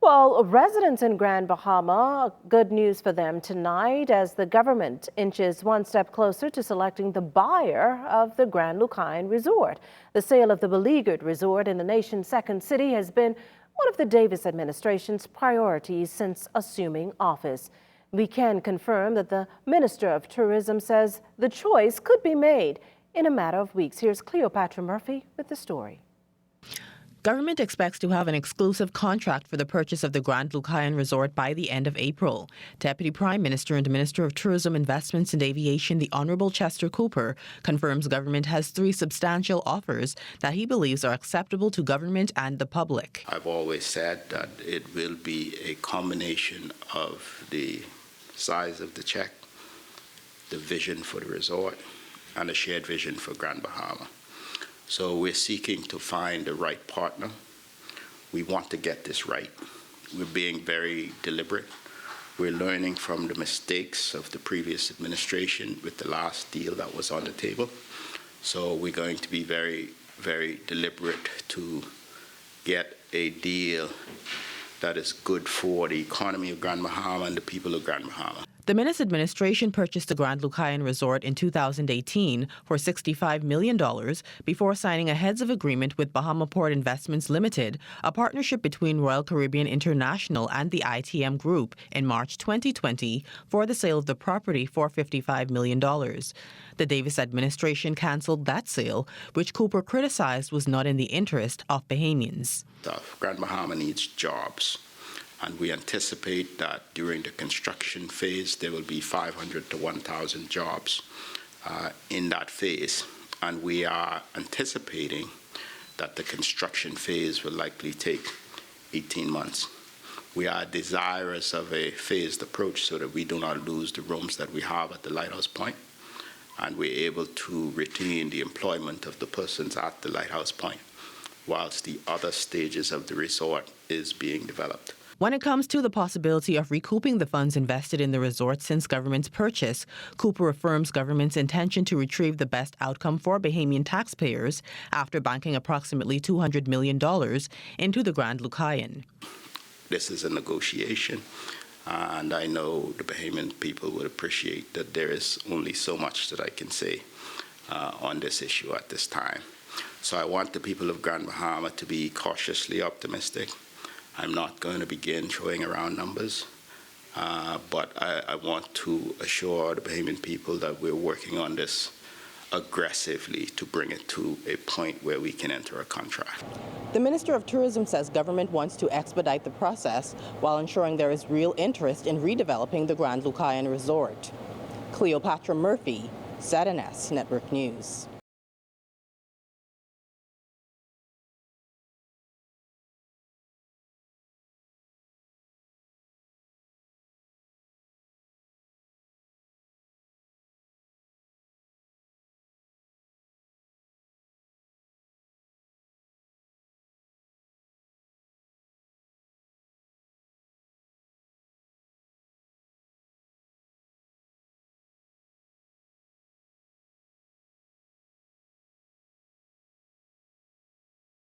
Well, residents in Grand Bahama, good news for them tonight as the government inches one step closer to selecting the buyer of the Grand Lucayan Resort. The sale of the beleaguered resort in the nation's second city has been one of the Davis administration's priorities since assuming office. We can confirm that the Minister of Tourism says the choice could be made in a matter of weeks. Here's Cleopatra Murphy with the story. Government expects to have an exclusive contract for the purchase of the Grand Lucayan Resort by the end of April. Deputy Prime Minister and Minister of Tourism, Investments and Aviation, the Honourable Chester Cooper, confirms government has three substantial offers that he believes are acceptable to government and the public. I've always said that it will be a combination of the size of the check, the vision for the resort, and a shared vision for Grand Bahama. So we're seeking to find the right partner. We want to get this right. We're being very deliberate. We're learning from the mistakes of the previous administration with the last deal that was on the table. So we're going to be very, very deliberate to get a deal that is good for the economy of Grand Bahama and the people of Grand Bahama. The Minnis administration purchased the Grand Lucayan Resort in 2018 for $65 million before signing a heads of agreement with Bahama Port Investments Limited, a partnership between Royal Caribbean International and the ITM Group, in March 2020 for the sale of the property for $55 million. The Davis administration cancelled that sale, which Cooper criticized was not in the interest of Bahamians. Grand Bahama needs jobs. And we anticipate that during the construction phase, there will be 500 to 1,000 jobs in that phase. And we are anticipating that the construction phase will likely take 18 months. We are desirous of a phased approach so that we do not lose the rooms that we have at the Lighthouse Point, and we're able to retain the employment of the persons at the Lighthouse Point, whilst the other stages of the resort is being developed. When it comes to the possibility of recouping the funds invested in the resort since government's purchase, Cooper affirms government's intention to retrieve the best outcome for Bahamian taxpayers after banking approximately $200 million into the Grand Lucayan. This is a negotiation, and I know the Bahamian people would appreciate that there is only so much that I can say on this issue at this time. So I want the people of Grand Bahama to be cautiously optimistic. I'm not going to begin throwing around numbers, but I want to assure the Bahamian people that we're working on this aggressively to bring it to a point where we can enter a contract. The Minister of Tourism says government wants to expedite the process while ensuring there is real interest in redeveloping the Grand Lucayan Resort. Cleopatra Murphy, ZNS Network News.